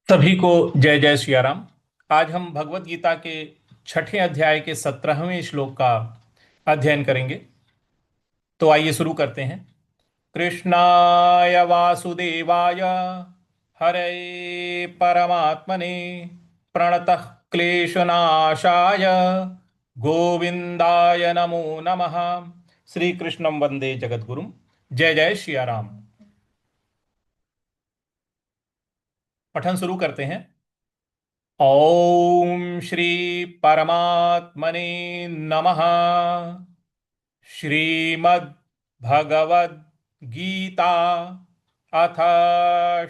सभी को जय जय सिया राम। आज हम भगवत गीता के छठे अध्याय के 17वें श्लोक का अध्ययन करेंगे। तो आइए शुरू करते हैं। कृष्णाय वासुदेवाय हरे परमात्मने प्रणतः क्लेशनाशाय गोविंदाय नमो नमः। श्री कृष्णं वंदे जगद्गुरुम। जय जय सिया राम। पठन शुरू करते हैं। ओम श्री परमात्मने नमः। श्रीमद् भगवद गीता अथ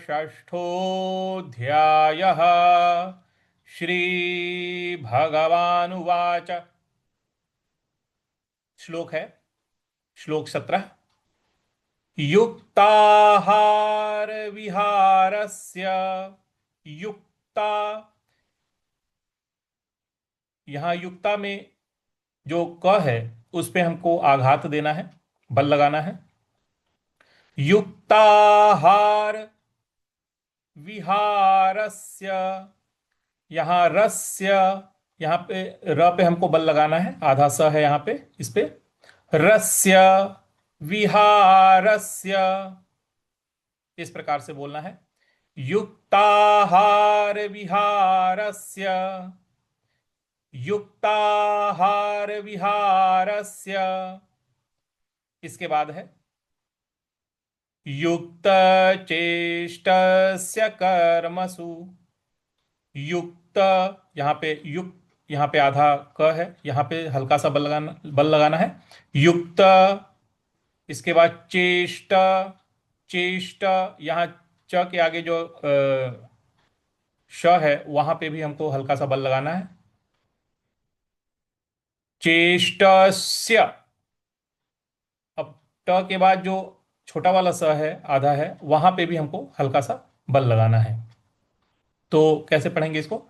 षष्ठोऽध्यायः। श्री भगवानुवाच। श्लोक है श्लोक 17। युक्ताहार विहारस्य। युक्ता, यहां युक्ता में जो क है उस पे हमको आघात देना है, बल लगाना है। युक्ताहार विहारस्य, यहाँ रस्य, यहाँ पे र पे हमको बल लगाना है, आधा स है यहाँ पे, इस पे रस्य विहारस्य, इस प्रकार से बोलना है। युक्ताहार विहारस्य, युक्ताहार विहारस्य। इसके बाद है युक्त चेष्टस्य कर्मसु। युक्त, यहाँ पे युक्त, यहाँ पे आधा क है, यहाँ पे हल्का सा बल लगाना है। युक्त। इसके बाद चेष्ट, चेष्ट, यहाँ च के आगे जो श है वहां पे भी हमको हल्का सा बल लगाना है। चेष्टस्य। अब ट के बाद जो छोटा वाला स है, आधा है, वहां पे भी हमको हल्का सा बल लगाना है। तो कैसे पढ़ेंगे इसको?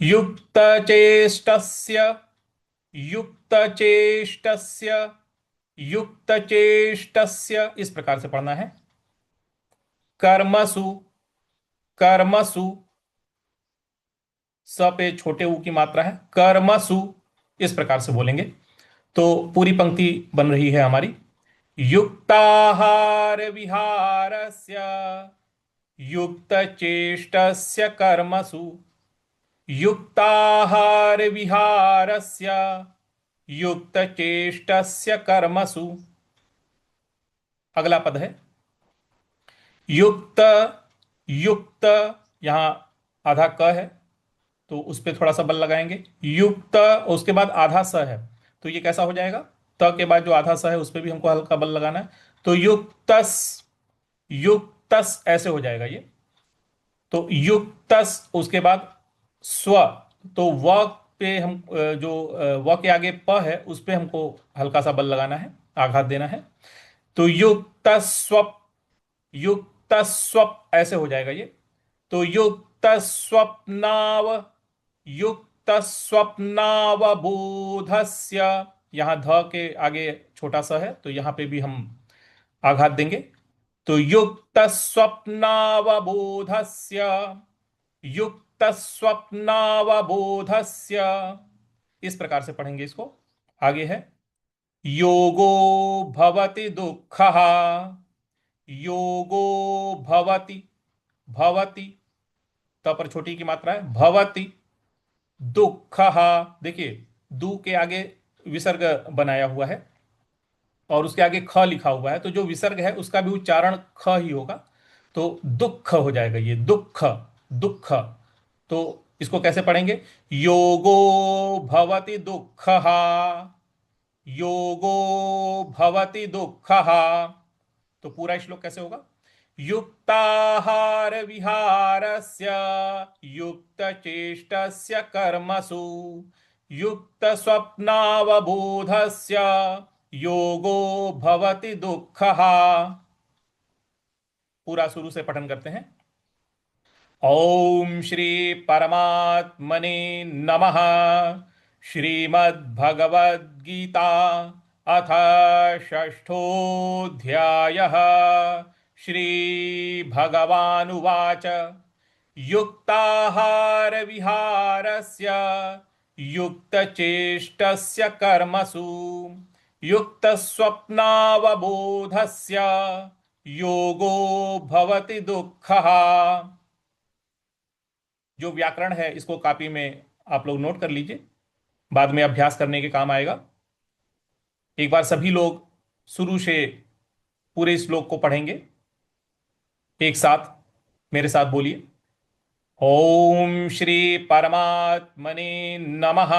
युक्त चेष्टस्य, युक्त चेष्टस्य, युक्त चेष्टस्य, इस प्रकार से पढ़ना है। कर्मसु, कर्मसु, स पे छोटे ऊ की मात्रा है, कर्मसु, इस प्रकार से बोलेंगे। तो पूरी पंक्ति बन रही है हमारी। युक्ताहार विहारस्य, युक्त चेष्टस्य कर्मसु, युक्ताहार विहारस्य, युक्त चेष्टस्य कर्मसु। अगला पद है युक्त, युक्त, यहां आधा क है तो उस पे थोड़ा सा बल लगाएंगे। युक्त, उसके बाद आधा स है, तो ये कैसा हो जाएगा? त के बाद जो आधा स है उस पे भी हमको हल्का बल लगाना है। तो युक्तस, युक्तस ऐसे हो जाएगा ये। तो युक्तस, उसके बाद स्व, तो व पे हम जो व के आगे प है उस पे हमको हल्का सा बल लगाना है, आघात देना है। तो युक्त स्वप, युक्त स्वप ऐसे हो जाएगा ये। तो युक्त स्वप्नाव, युक्त स्वप्नावबोधस्य, यहां ध के आगे छोटा सा है तो यहां पे भी हम आघात देंगे। तो युक्त स्वप्नावबोधस्य, युक्त स्वप्नावबोधस्य, इस प्रकार से पढ़ेंगे इसको। आगे है योगो भवति दुःखः, योगो भवति, भवति, त पर छोटी की मात्रा है, भवति दुःखः। देखिए दु के आगे विसर्ग बनाया हुआ है और उसके आगे ख लिखा हुआ है, तो जो विसर्ग है उसका भी उच्चारण ख ही होगा। तो दुख हो जाएगा ये, दुख, दुख। तो इसको कैसे पढ़ेंगे? योगो भवति दुःखः, योगो भवति दुःखः। तो पूरा श्लोक कैसे होगा? युक्ताहार विहारस्य, युक्त चेष्टस्य कर्मसु, युक्त स्वप्नावबोधस्य, योगो भवति दुःखः। पूरा शुरू से पठन करते हैं। ओम श्री परमात्मने नमः। श्रीमद्भगवद्गीता अथ षष्ठोऽध्यायः। श्री भगवानुवाच। युक्ताहार विहारस्य युक्तचेष्टस्य कर्मसु युक्तस्वप्नावबोधस्य योगो भवति दुःखः। जो व्याकरण है इसको कॉपी में आप लोग नोट कर लीजिए, बाद में अभ्यास करने के काम आएगा। एक बार सभी लोग शुरू से पूरे श्लोक को पढ़ेंगे एक साथ, मेरे साथ बोलिए। ओम श्री परमात्मने नमः।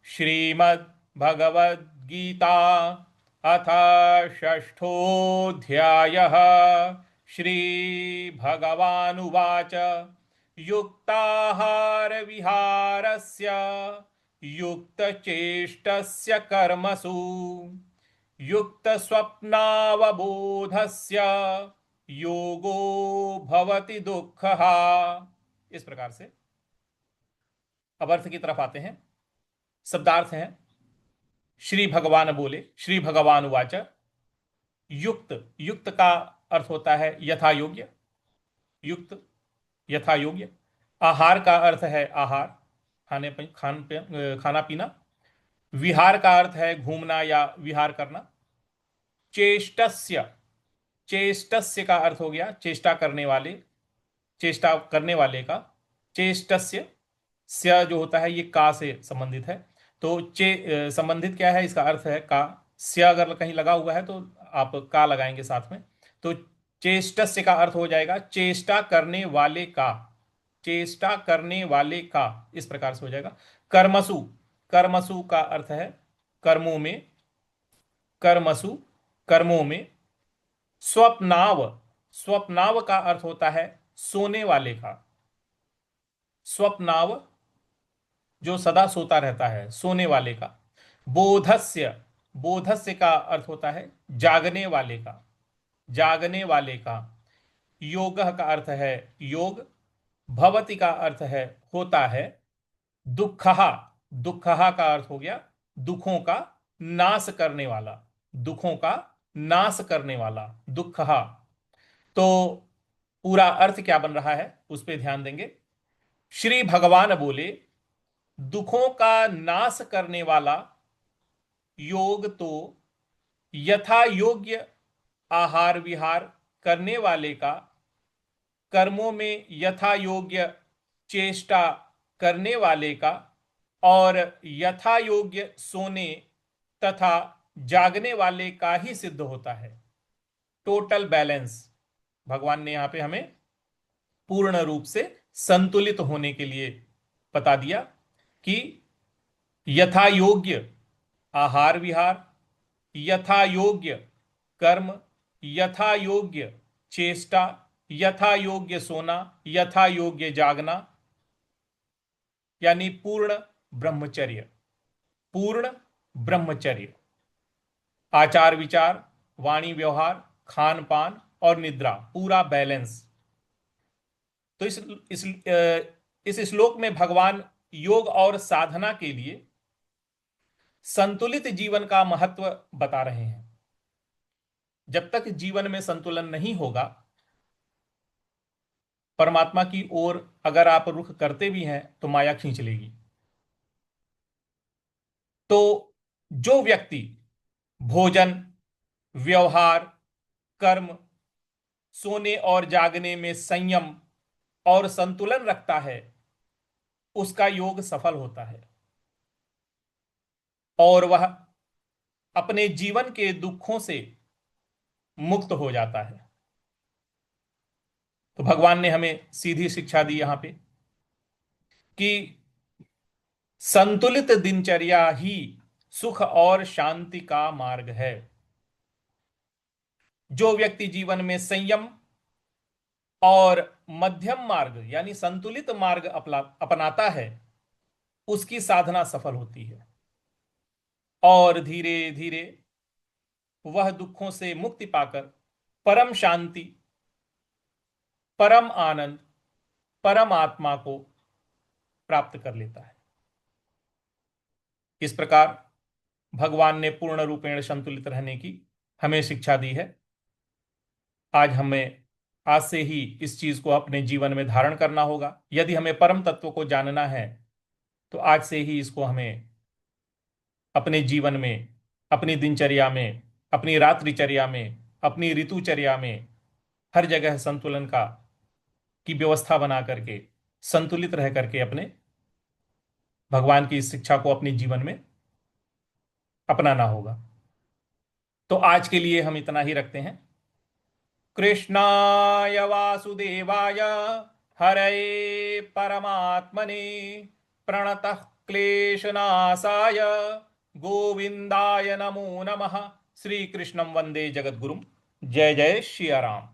श्रीमद् भगवद गीता अथ षष्ठोऽध्यायः। श्री भगवानुवाच युक्ताहार विहारस्य युक्तचेष्टस्य कर्मसु युक्तस्वप्नावबोधस्य योगो भवति दुःखः। इस प्रकार से अब अर्थ की तरफ आते हैं। शब्दार्थ है, श्री भगवान बोले, श्री भगवान उवाच। युक्त, युक्त का अर्थ होता है यथा योग्य, युक्त यथा योग्य। आहार का अर्थ है आहार, खाना पीना। विहार का अर्थ है घूमना या विहार करना। चेष्टस्य, चेष्टस्य का अर्थ हो गया चेष्टा करने वाले, चेष्टा करने वाले का। चेष्टस्य स्य जो होता है ये का से संबंधित है, तो संबंधित क्या है, इसका अर्थ है का। स्य अगर कहीं लगा हुआ है तो आप का लगाएंगे साथ में, तो चेष्टस्य का अर्थ हो जाएगा चेष्टा करने वाले का, चेष्टा करने वाले का, इस प्रकार से हो जाएगा। कर्मसु, कर्मसु का अर्थ है कर्मों में, कर्मसु कर्मों में। स्वप्नाव, स्वप्नाव का अर्थ होता है सोने वाले का। स्वप्नाव जो सदा सोता रहता है, सोने वाले का। बोधस्य, बोधस्य का अर्थ होता है जागने वाले का, जागने वाले का। योगः का अर्थ है योग। भवति का अर्थ है होता है। दुःखः, दुःखः का अर्थ हो गया दुखों का नाश करने वाला, दुखों का नाश करने वाला दुःखः। तो पूरा अर्थ क्या बन रहा है उस पर ध्यान देंगे। श्री भगवान बोले दुखों का नाश करने वाला योग तो यथा योग्य आहार विहार करने वाले का, कर्मों में यथा योग्य चेष्टा करने वाले का, और यथा योग्य सोने तथा जागने वाले का ही सिद्ध होता है। टोटल बैलेंस भगवान ने यहां पे हमें पूर्ण रूप से संतुलित होने के लिए बता दिया कि यथा योग्य आहार विहार, यथा योग्य कर्म, यथा योग्य चेष्टा, यथा योग्य सोना, यथा योग्य जागना, यानी पूर्ण ब्रह्मचर्य, पूर्ण ब्रह्मचर्य। आचार विचार, वाणी व्यवहार, खान पान और निद्रा, पूरा बैलेंस। तो इस श्लोक में भगवान योग और साधना के लिए संतुलित जीवन का महत्व बता रहे हैं। जब तक जीवन में संतुलन नहीं होगा, परमात्मा की ओर अगर आप रुख करते भी हैं तो माया खींच लेगी। तो जो व्यक्ति भोजन, व्यवहार, कर्म, सोने और जागने में संयम और संतुलन रखता है, उसका योग सफल होता है और वह अपने जीवन के दुखों से मुक्त हो जाता है। तो भगवान ने हमें सीधी शिक्षा दी यहां पे कि संतुलित दिनचर्या ही सुख और शांति का मार्ग है। जो व्यक्ति जीवन में संयम और मध्यम मार्ग यानी संतुलित मार्ग अपनाता है, उसकी साधना सफल होती है और धीरे धीरे वह दुखों से मुक्ति पाकर परम शांति, परम आनंद, परम आत्मा को प्राप्त कर लेता है। इस प्रकार भगवान ने पूर्ण रूपेण संतुलित रहने की हमें शिक्षा दी है। आज हमें आज से ही इस चीज को अपने जीवन में धारण करना होगा। यदि हमें परम तत्व को जानना है तो आज से ही इसको हमें अपने जीवन में, अपनी दिनचर्या में, अपनी रात्रिचर्या में, अपनी ऋतुचर्या में हर जगह संतुलन का की व्यवस्था बना करके संतुलित रह करके अपने भगवान की इस शिक्षा को अपने जीवन में अपनाना होगा। तो आज के लिए हम इतना ही रखते हैं। कृष्णाय वासुदेवाय हरये परमात्मने प्रणतः क्लेशनाशाय गोविंदाय नमो नमः। श्री कृष्णं वंदे जगद्गुरुं। जय जय श्री राम।